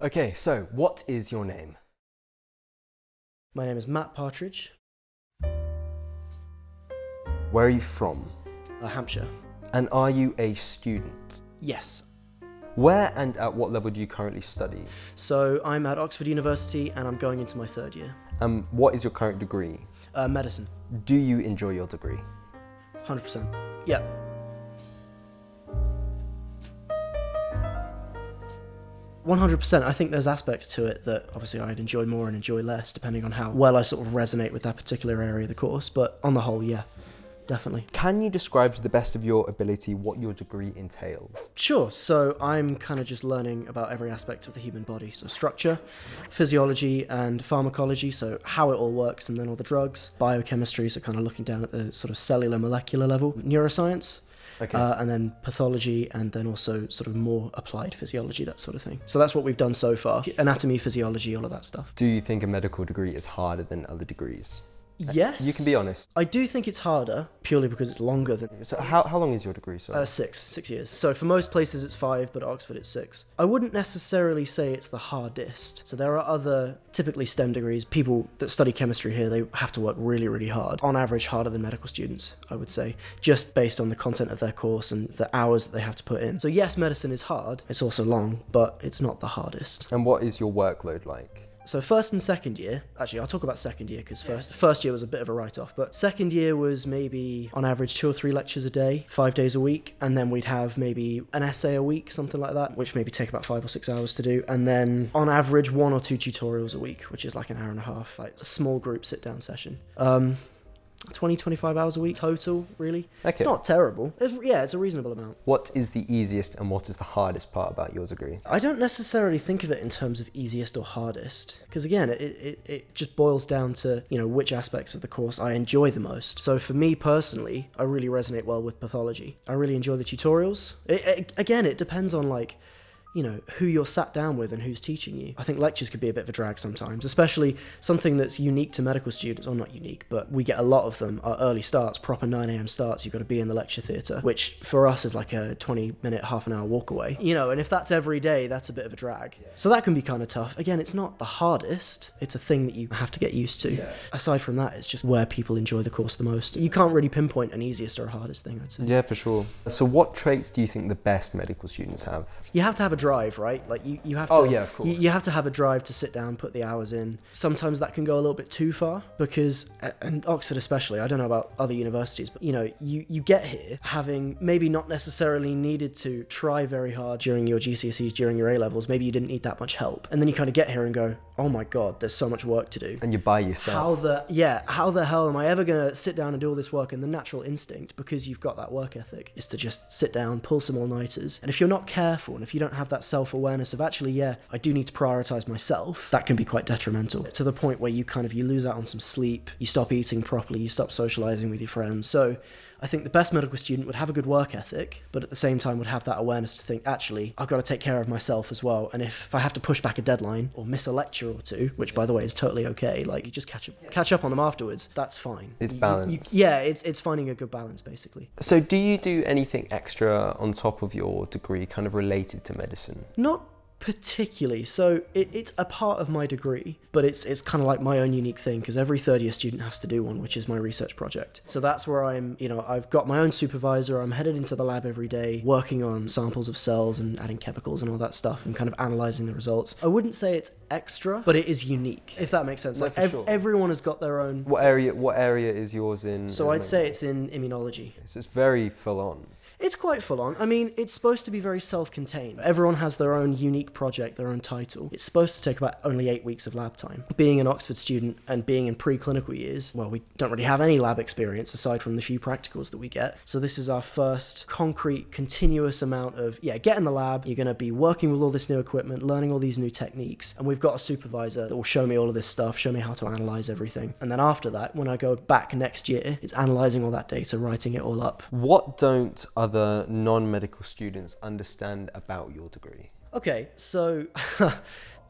Okay, so what is your name? My name is Matt Partridge, Where are you from? Hampshire. And are you a student? Yes. Where and at what level do you currently study? So I'm at Oxford University and I'm going into my third year. What is your current degree? Medicine. Do you enjoy your degree? 100%. Yeah. "100%. I think there's aspects to it that obviously I'd enjoy more and enjoy less, depending on how well I sort of resonate with that particular area of the course. But on the whole, yeah, definitely. Can you describe to the best of your ability what your degree entails? Sure. So I'm kind of just learning about every aspect of the human body. So structure, physiology, and pharmacology. So how it all works, and then all the drugs. Biochemistry, so kind of looking down at the sort of cellular, molecular level. Neuroscience. Okay. And then pathology, and then also sort of more applied physiology, that sort of thing. So that's what we've done so far. Anatomy, physiology, all of that stuff. Do you think a medical degree is harder than other degrees? Yes. You can be honest. I do think it's harder, purely because it's longer than... So how long is your degree, sorry? 6 years. So for most places it's 5, but at Oxford it's 6. I wouldn't necessarily say it's the hardest. So there are other, typically STEM degrees, people that study chemistry here, they have to work really, really hard. On average, harder than medical students, I would say, just based on the content of their course and the hours that they have to put in. So yes, medicine is hard. It's also long, but it's not the hardest. And what is your workload like? So first and second year, actually I'll talk about second year because first year was a bit of a write-off, but second year was maybe on average 2 or 3 lectures a day, 5 days a week, and then we'd have maybe an essay a week, something like that, which maybe take about 5 or 6 hours to do, and then on average 1 or 2 tutorials a week, which is like an hour and a half, like a small group sit-down session. 20, 25 hours a week total, really. Okay. It's not terrible. It's a reasonable amount. What is the easiest and what is the hardest part about your degree? I don't necessarily think of it in terms of easiest or hardest, because again, it just boils down to, which aspects of the course I enjoy the most. So for me personally, I really resonate well with pathology. I really enjoy the tutorials. Again, it depends on who you're sat down with and who's teaching you. I think lectures could be a bit of a drag sometimes, especially something that's unique to medical students, or not unique, but we get a lot of them are early starts, proper 9 a.m. starts. You've got to be in the lecture theatre, which for us is like a 20-minute, half an hour walk away. And if that's every day, that's a bit of a drag. So that can be kind of tough. Again, it's not the hardest. It's a thing that you have to get used to. Yeah. Aside from that, it's just where people enjoy the course the most. You can't really pinpoint an easiest or a hardest thing, I'd say. Yeah, for sure. So what traits do you think the best medical students have? You have to have a drive, right? Like you have to. Oh yeah, of course. You have to have a drive to sit down, put the hours in. Sometimes that can go a little bit too far because, and Oxford especially, I don't know about other universities, but you get here having maybe not necessarily needed to try very hard during your GCSEs, during your A-levels. Maybe you didn't need that much help, and then you kind of get here and go, oh my god, there's so much work to do. And you're by yourself. How the hell am I ever gonna sit down and do all this work? And the natural instinct, because you've got that work ethic, is to just sit down, pull some all-nighters. And if you're not careful, and if you don't have that self-awareness of actually, I do need to prioritize myself, that can be quite detrimental to the point where you lose out on some sleep, you stop eating properly, you stop socializing with your friends. So I think the best medical student would have a good work ethic, but at the same time would have that awareness to think, actually, I've got to take care of myself as well. And if I have to push back a deadline or miss a lecture or two, which by the way is totally okay, like you just catch up on them afterwards, that's fine. It's balance. It's finding a good balance, basically. So do you do anything extra on top of your degree kind of related to medicine? Not particularly. So it's a part of my degree, but it's kind of like my own unique thing, because every third year student has to do one, which is my research project. So that's where I've got my own supervisor. I'm headed into the lab every day, working on samples of cells and adding chemicals and all that stuff and kind of analysing the results. I wouldn't say it's extra, but it is unique, if that makes sense. No, like sure. Everyone has got their own. What area is yours in? So I'd say it's in immunology. So it's very full on. It's quite full on. I mean, it's supposed to be very self-contained. Everyone has their own unique project, their own title. It's supposed to take about only 8 weeks of lab time. Being an Oxford student and being in preclinical years, well, we don't really have any lab experience aside from the few practicals that we get. So this is our first concrete, continuous amount of, get in the lab. You're going to be working with all this new equipment, learning all these new techniques. And we've got a supervisor that will show me all of this stuff, show me how to analyze everything. And then after that, when I go back next year, it's analyzing all that data, writing it all up. What don't other non-medical students understand about your degree? Okay, so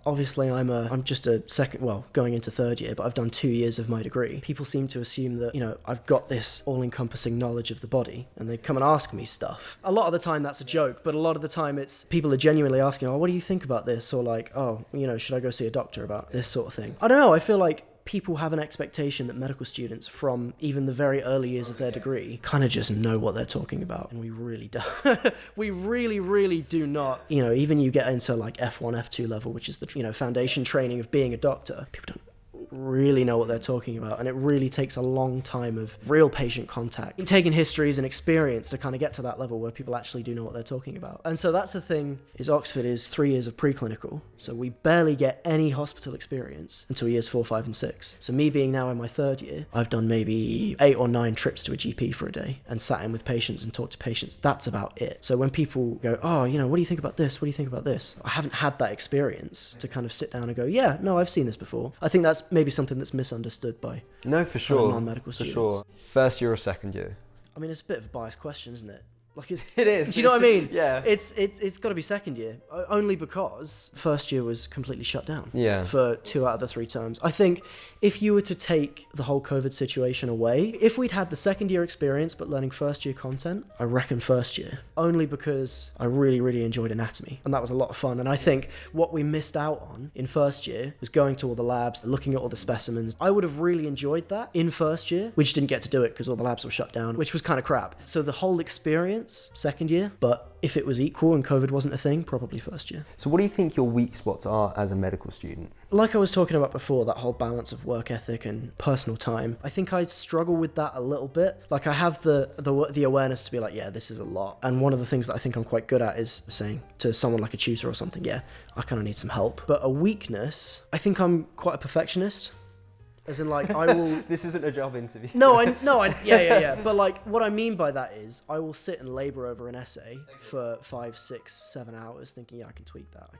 obviously I'm just a second, well, going into third year, but I've done 2 years of my degree. People seem to assume that, I've got this all-encompassing knowledge of the body, and they come and ask me stuff. A lot of the time that's a joke, but a lot of the time it's people are genuinely asking, oh, what do you think about this? Or like, oh, should I go see a doctor about this sort of thing? I don't know, I feel like people have an expectation that medical students from even the very early years of their degree kind of just know what they're talking about, and we really don't. We really, really do not. Even you get into like F1, F2 level, which is the foundation training of being a doctor, people don't really know what they're talking about, and it really takes a long time of real patient contact, taking histories and experience to kind of get to that level where people actually do know what they're talking about. And so that's the thing, is Oxford is 3 years of preclinical, so we barely get any hospital experience until years 4, 5 and 6. So me being now in my third year, I've done maybe 8 or 9 trips to a GP for a day and sat in with patients and talked to patients. That's about it. So when people go, oh, what do you think about this? What do you think about this? I haven't had that experience to kind of sit down and go, yeah, no, I've seen this before. I think that's maybe something that's misunderstood by for sure non-medical students. For sure. First year or second year? I mean, it's a bit of a biased question, isn't it? Like it is. Do you know what I mean? Yeah. It's got to be second year, only because first year was completely shut down. Yeah. For 2 out of the 3 terms. I think if you were to take the whole COVID situation away, if we'd had the second year experience but learning first year content, I reckon first year. Only because I really, really enjoyed anatomy, and that was a lot of fun. And I think what we missed out on in first year was going to all the labs, looking at all the specimens. I would have really enjoyed that in first year. We just didn't get to do it because all the labs were shut down, which was kind of crap. So the whole experience, second year, but if it was equal and COVID wasn't a thing, probably first year. So what do you think your weak spots are as a medical student? Like I was talking about before, that whole balance of work ethic and personal time, I think I struggle with that a little bit. Like I have the awareness to be like, yeah, this is a lot. And one of the things that I think I'm quite good at is saying to someone like a tutor or something, yeah, I kind of need some help. But a weakness, I think I'm quite a perfectionist. As in, like, I will... This isn't a job interview. Yeah. But, like, what I mean by that is I will sit and labour over an essay for 5, 6, 7 hours thinking, yeah, I can tweak that.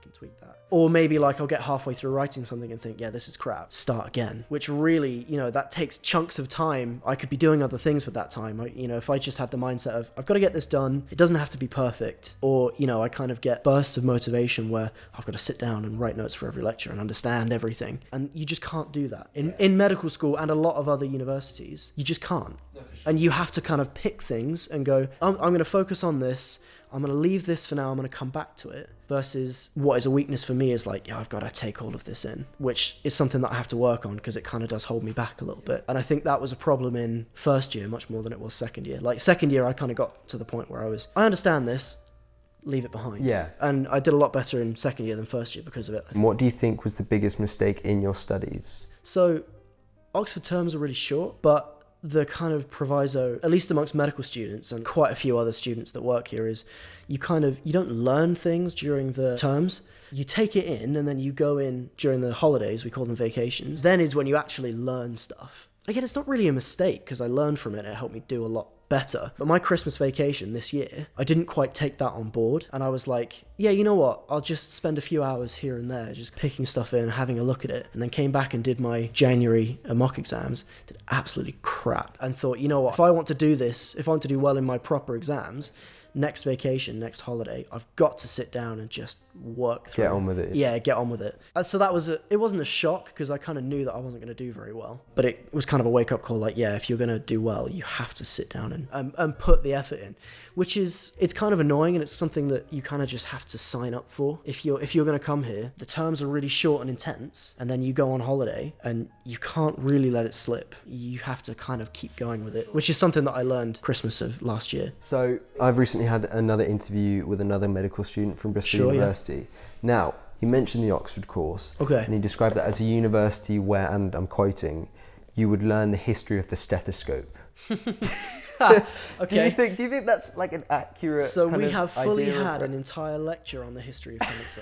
Or maybe, like, I'll get halfway through writing something and think, yeah, this is crap. Start again. Which really, that takes chunks of time. I could be doing other things with that time. If I just had the mindset of, I've got to get this done. It doesn't have to be perfect. Or, I kind of get bursts of motivation where I've got to sit down and write notes for every lecture and understand everything. And you just can't do that. In medical school and a lot of other universities, you just can't. No, for sure. And you have to kind of pick things and go, I'm going to focus on this, I'm going to leave this for now, I'm going to come back to it, versus what is a weakness for me is like, yeah, I've got to take all of this in, which is something that I have to work on because it kind of does hold me back a little bit. And I think that was a problem in first year much more than it was second year. Like second year, I kind of got to the point where I understand this, leave it behind. Yeah. And I did a lot better in second year than first year because of it. And what do you think was the biggest mistake in your studies? So Oxford terms are really short, but the kind of proviso, at least amongst medical students and quite a few other students that work here, is you don't learn things during the terms. You take it in and then you go in during the holidays, we call them vacations. Then is when you actually learn stuff. Again, it's not really a mistake because I learned from it and it helped me do a lot better. But my Christmas vacation this year, I didn't quite take that on board. And I was like, yeah, you know what? I'll just spend a few hours here and there just picking stuff in, having a look at it. And then came back and did my January mock exams, did absolutely crap. And thought, you know what? If I want to do this, if I want to do well in my proper exams, next vacation, next holiday, I've got to sit down and just work through. Get on with it. Yeah, get on with it. So that was it wasn't a shock because I kind of knew that I wasn't going to do very well. But it was kind of a wake-up call, like, yeah, if you're going to do well, you have to sit down and put the effort in, which is, it's kind of annoying and it's something that you kind of just have to sign up for. If you're going to come here, the terms are really short and intense, and then you go on holiday and you can't really let it slip. You have to kind of keep going with it, which is something that I learned Christmas of last year. So I've recently had another interview with another medical student from Bristol University. Yeah. Now, he mentioned the Oxford course. Okay. And he described that as a university where, and I'm quoting, you would learn the history of the stethoscope. Okay. Do you think that's like an accurate So kind we of have fully idea had an entire lecture on the history of cancer.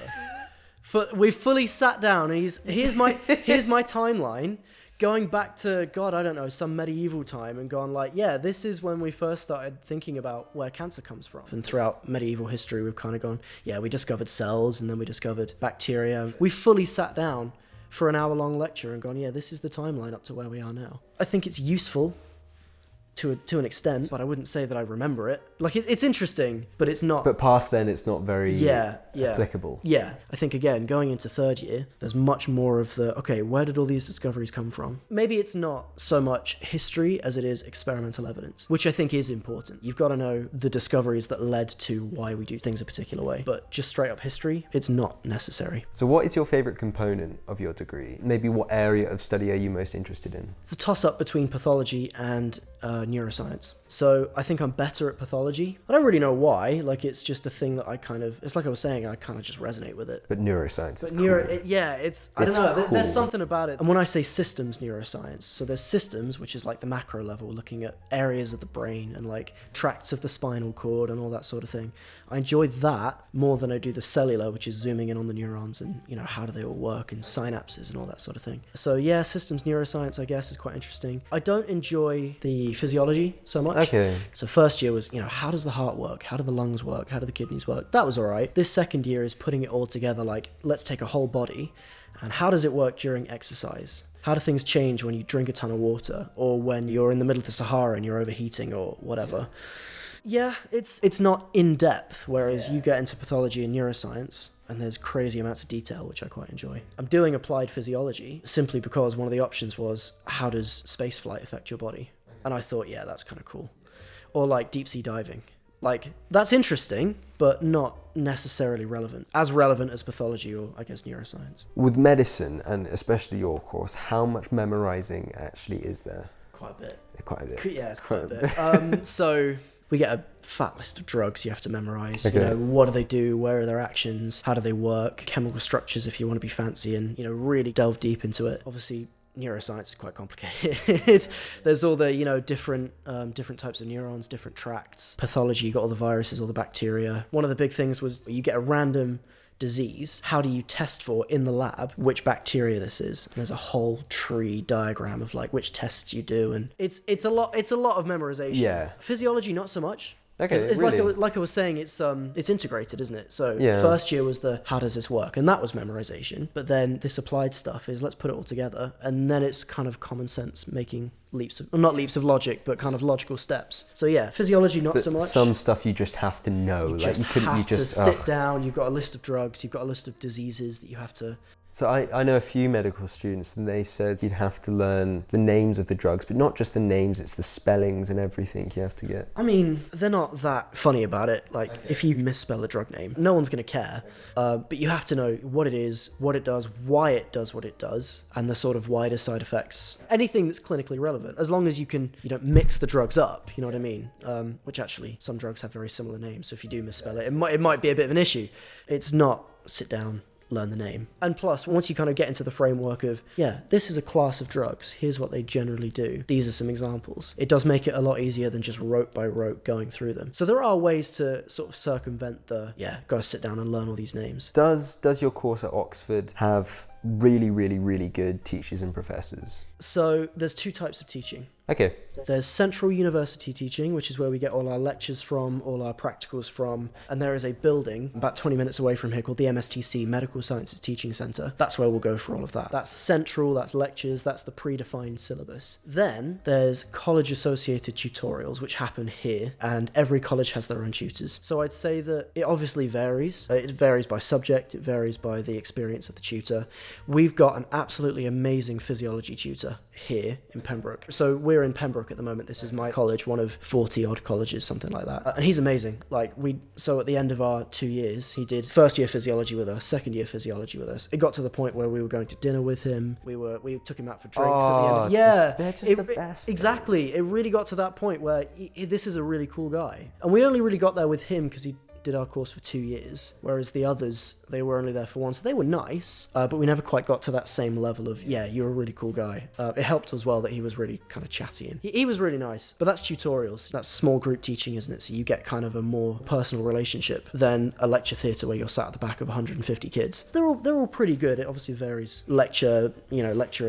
We've fully sat down. Here's my timeline. Going back to, God, I don't know, some medieval time and gone like, yeah, this is when we first started thinking about where cancer comes from. And throughout medieval history, we've kind of gone, yeah, we discovered cells and then we discovered bacteria. We fully sat down for an hour-long lecture and gone, yeah, this is the timeline up to where we are now. I think it's useful to an extent, but I wouldn't say that I remember it. Like, it's interesting, but it's not... But past then, it's not very applicable. Yeah. I think, again, going into third year, there's much more of the, okay, where did all these discoveries come from? Maybe it's not so much history as it is experimental evidence, which I think is important. You've got to know the discoveries that led to why we do things a particular way. But just straight up history, it's not necessary. So what is your favourite component of your degree? Maybe what area of study are you most interested in? It's a toss-up between pathology and neuroscience. So I think I'm better at pathology. I don't really know why. Like, it's just a thing that it's like I was saying, I kind of just resonate with it. But neuroscience is cool. I don't know. Cool. There's something about it. And when I say systems neuroscience, so there's systems, which is like the macro level, looking at areas of the brain and like tracts of the spinal cord and all that sort of thing. I enjoy that more than I do the cellular, which is zooming in on the neurons and, you know, how do they all work and synapses and all that sort of thing. So yeah, systems neuroscience, I guess, is quite interesting. I don't enjoy the physiology so much. Okay. So first year was, you know, how does the heart work? How do the lungs work? How do the kidneys work? That was all right. This second year is putting it all together, like, let's take a whole body and how does it work during exercise? How do things change when you drink a ton of water or when you're in the middle of the Sahara and you're overheating or whatever? Yeah, it's not in depth, whereas you get into pathology and neuroscience and there's crazy amounts of detail, which I quite enjoy. I'm doing applied physiology simply because one of the options was, how does spaceflight affect your body? And I thought, yeah, that's kind of cool. Or like deep sea diving. Like, that's interesting, but not necessarily relevant. As relevant as pathology or, I guess, neuroscience. With medicine, and especially your course, how much memorizing actually is there? Quite a bit. Quite a bit. Yeah, it's quite a bit. So we get a fat list of drugs you have to memorize. Okay. You know, what do they do? Where are their actions? How do they work? Chemical structures if you want to be fancy and, you know, really delve deep into it. Obviously, neuroscience is quite complicated. There's all the, you know, different types of neurons, different tracts. Pathology, you got all the viruses, all the bacteria. One of the big things was you get a random disease. How do you test for in the lab which bacteria this is? And there's a whole tree diagram of like which tests you do, and it's a lot of memorization. Yeah. Physiology, not so much. Okay, it's really? like I was saying, it's integrated, isn't it? So first year was the how does this work, and that was memorization. But then this applied stuff is let's put it all together, and then it's kind of common sense making not leaps of logic, but kind of logical steps. So yeah, physiology not so much. Some stuff you just have to know. You have to sit down. You've got a list of drugs. You've got a list of diseases that you have to. So I know a few medical students and they said you'd have to learn the names of the drugs, but not just the names, it's the spellings and everything you have to get. I mean, they're not that funny about it. Like, if you misspell a drug name, no one's going to care. But you have to know what it is, what it does, why it does what it does, and the sort of wider side effects. Anything that's clinically relevant, as long as you don't mix the drugs up, you know what I mean? Which actually, some drugs have very similar names, so if you do misspell it, it might be a bit of an issue. It's not sit down, learn the name. And plus, once you kind of get into the framework of, this is a class of drugs, here's what they generally do, these are some examples, it does make it a lot easier than just rote by rote going through them. So there are ways to sort of circumvent gotta sit down and learn all these names. Does your course at Oxford have really, really, really good teachers and professors? So there's two types of teaching. Okay. There's central university teaching, which is where we get all our lectures from, all our practicals from, and there is a building about 20 minutes away from here called the MSTC, Medical Sciences Teaching Centre. That's where we'll go for all of that. That's central, that's lectures, that's the predefined syllabus. Then there's college-associated tutorials, which happen here, and every college has their own tutors. So I'd say that it obviously varies. It varies by subject, it varies by the experience of the tutor. We've got an absolutely amazing physiology tutor here in Pembroke. So we're in Pembroke at the moment. This is my college, one of 40 odd colleges, something like that. And he's amazing. So at the end of our 2 years, he did first year physiology with us, second year physiology with us. It got to the point where we were going to dinner with him. We took him out for drinks at the end of they're just the best. Exactly. It really got to that point where this is a really cool guy. And we only really got there with him because he did our course for 2 years, whereas the others, they were only there for one. So they were nice, but we never quite got to that same level of, you're a really cool guy. It helped as well that he was really kind of chatty and he was really nice. But that's tutorials. That's small group teaching, isn't it? So you get kind of a more personal relationship than a lecture theatre where you're sat at the back of 150 kids. They're all pretty good. It obviously varies. Lecturer,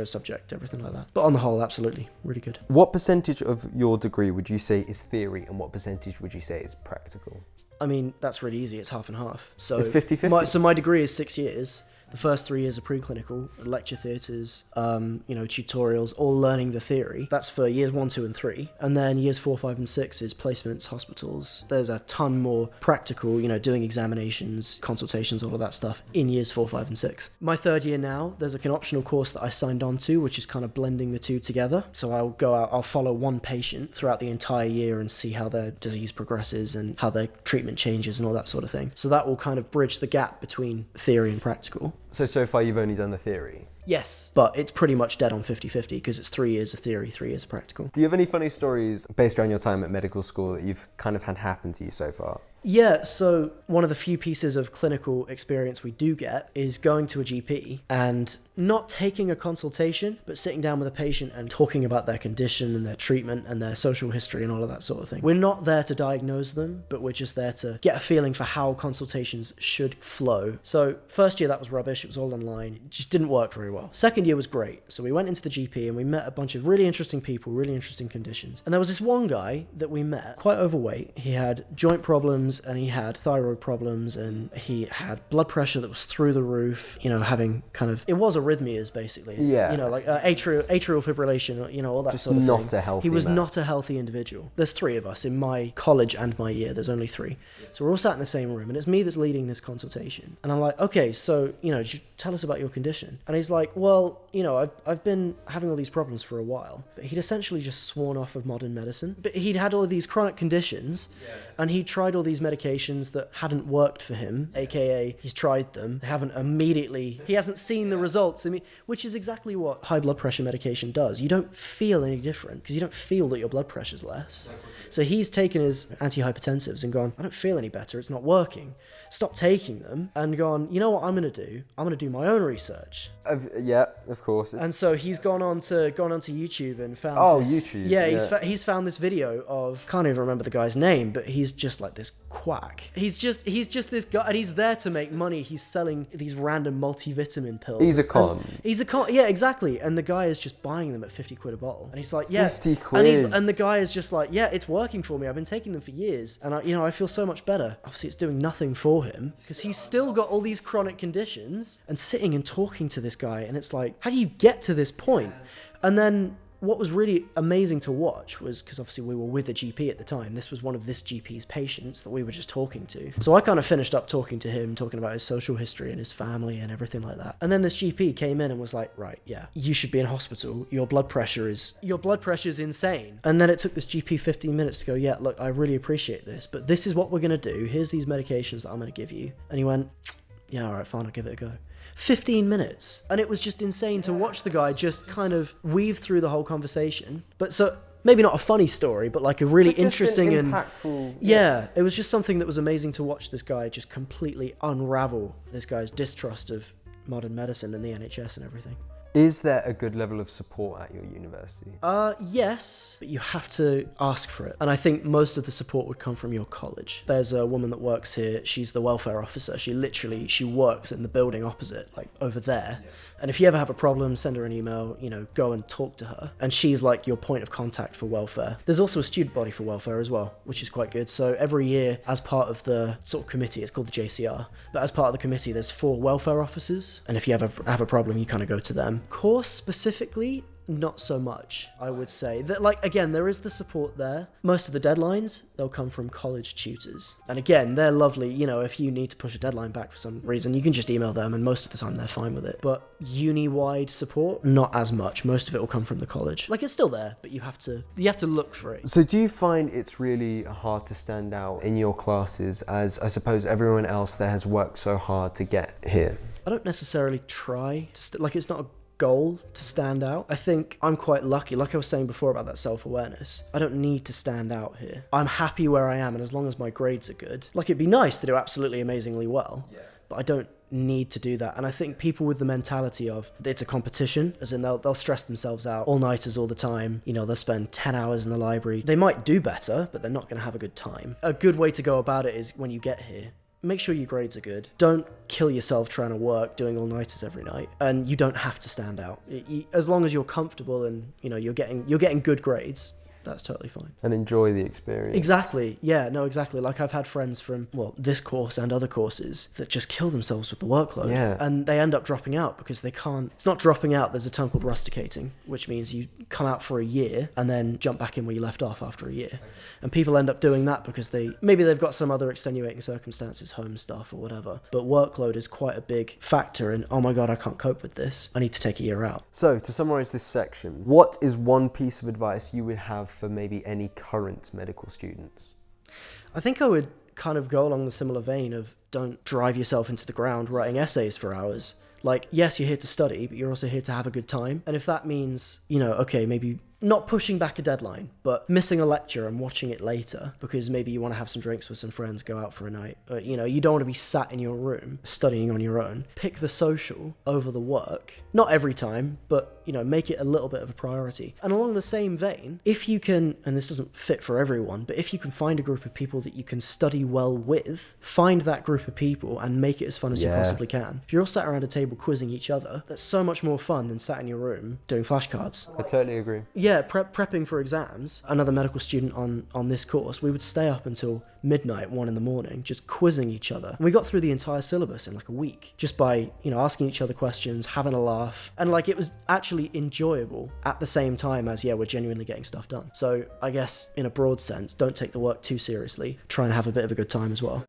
subject, everything like that. But on the whole, absolutely, really good. What percentage of your degree would you say is theory and what percentage would you say is practical? I mean, that's really easy. It's half and half. So it's 50-50. So my degree is 6 years. The first 3 years are preclinical, lecture theatres, tutorials, all learning the theory. That's for years 1, 2, and 3. And then years 4, 5, and 6 is placements, hospitals. There's a ton more practical, doing examinations, consultations, all of that stuff in years 4, 5, and 6. My third year now, there's like an optional course that I signed on to, which is kind of blending the two together. So I'll go out, I'll follow one patient throughout the entire year and see how their disease progresses and how their treatment changes and all that sort of thing. So that will kind of bridge the gap between theory and practical. So far you've only done the theory? Yes, but it's pretty much dead on 50-50 because it's 3 years of theory, 3 years of practical. Do you have any funny stories based around your time at medical school that you've kind of had happen to you so far? Yeah, so one of the few pieces of clinical experience we do get is going to a GP and not taking a consultation, but sitting down with a patient and talking about their condition and their treatment and their social history and all of that sort of thing. We're not there to diagnose them, but we're just there to get a feeling for how consultations should flow. So first year that was rubbish, it was all online, it just didn't work very well. Second year was great. So we went into the GP and we met a bunch of really interesting people, really interesting conditions. And there was this one guy that we met, quite overweight. He had joint problems and he had thyroid problems and he had blood pressure that was through the roof, having kind of, it was arrhythmias basically. Yeah. Like atrial fibrillation, all that just sort of not thing. Just not a healthy He was man. not a healthy individual. There's 3 of us in my college and my year. There's only 3. So we're all sat in the same room and it's me that's leading this consultation. And I'm like, okay, so, tell us about your condition. And he's like, well, I've been having all these problems for a while. But he'd essentially just sworn off of modern medicine. But he'd had all of these chronic conditions and he tried all these medications that hadn't worked for him, aka he's tried them, he hasn't seen the results, which is exactly what high blood pressure medication does. You don't feel any different because you don't feel that your blood pressure's less. So he's taken his antihypertensives and gone, I don't feel any better, it's not working. Stop taking them and gone, you know what I'm going to do? I'm going to do my own research. Yeah, of course. And so he's gone on to YouTube and found YouTube. Yeah, he's found this video of, can't even remember the guy's name, but he's just like this quack. He's just this guy and he's there to make money. He's selling these random multivitamin pills. He's a con. Yeah, exactly. And the guy is just buying them at 50 quid a bottle. And he's like, yeah. 50 quid. And the guy is just like, yeah, it's working for me. I've been taking them for years. And I feel so much better. Obviously it's doing nothing for him because he's still got all these chronic conditions and sitting and talking to this guy. And it's like, how do you get to this point? And then what was really amazing to watch was, because obviously we were with a GP at the time, this was one of this GP's patients that we were just talking to. So I kind of finished up talking to him, talking about his social history and his family and everything like that. And then this GP came in and was like, right, yeah, you should be in hospital. Your blood pressure is insane. And then it took this GP 15 minutes to go, yeah, look, I really appreciate this, but this is what we're going to do. Here's these medications that I'm going to give you. And he went, yeah, all right, fine, I'll give it a go. 15 minutes. And it was just insane to watch the guy just kind of weave through the whole conversation. But so, maybe not a funny story, but like a really interesting and impactful. Yeah, it was just something that was amazing to watch this guy just completely unravel this guy's distrust of modern medicine and the NHS and everything. Is there a good level of support at your university? Yes, but you have to ask for it. And I think most of the support would come from your college. There's a woman that works here. She's the welfare officer. She works in the building opposite, like over there. Yeah. And if you ever have a problem, send her an email, go and talk to her. And she's like your point of contact for welfare. There's also a student body for welfare as well, which is quite good. So every year, as part of the sort of committee, it's called the JCR, but as part of the committee, there's 4 welfare officers. And if you ever have a problem, you kind of go to them. Course specifically, not so much, I would say. That, like, again, there is the support there. Most of the deadlines, they'll come from college tutors. And again, they're lovely. If you need to push a deadline back for some reason, you can just email them, and most of the time they're fine with it. But uni-wide support, not as much. Most of it will come from the college. Like, it's still there, but you have to look for it. So do you find it's really hard to stand out in your classes, as I suppose everyone else there has worked so hard to get here? I don't necessarily try to, it's not a goal to stand out. I think I'm quite lucky, like I was saying before about that self-awareness. I don't need to stand out here. I'm happy where I am, and as long as my grades are good, it'd be nice to do absolutely amazingly well, but I don't need to do that. And I think people with the mentality of it's a competition, as in they'll stress themselves out, all-nighters all the time, they'll spend 10 hours in the library. They might do better, but they're not going to have a good time. A good way to go about it is when you get here, make sure your grades are good. Don't kill yourself trying to work, doing all-nighters every night. And you don't have to stand out. As long as you're comfortable and, you're getting good grades, That's totally fine. And enjoy the experience. Exactly. Yeah, no, exactly. Like I've had friends from, well, this course and other courses that just kill themselves with the workload. Yeah. And they end up dropping out because they can't, it's not dropping out, there's a term called rusticating, which means you come out for a year and then jump back in where you left off after a year. And people end up doing that because maybe they've got some other extenuating circumstances, home stuff or whatever. But workload is quite a big factor in, oh my God, I can't cope with this. I need to take a year out. So to summarize this section, what is one piece of advice you would have for maybe any current medical students? I think I would kind of go along the similar vein of don't drive yourself into the ground writing essays for hours. Like, yes, you're here to study, but you're also here to have a good time. And if that means, okay, maybe not pushing back a deadline, but missing a lecture and watching it later because maybe you want to have some drinks with some friends, go out for a night. You don't want to be sat in your room studying on your own. Pick the social over the work. Not every time, but, make it a little bit of a priority. And along the same vein, if you can, and this doesn't fit for everyone, but if you can find a group of people that you can study well with, find that group of people and make it as fun as you possibly can. If you're all sat around a table quizzing each other, that's so much more fun than sat in your room doing flashcards. I totally agree. Yeah, prepping for exams. Another medical student on this course, we would stay up until midnight, 1 a.m, just quizzing each other. And we got through the entire syllabus in like a week, just by, asking each other questions, having a laugh. And like, it was actually enjoyable at the same time as, we're genuinely getting stuff done. So I guess in a broad sense, don't take the work too seriously. Try and have a bit of a good time as well.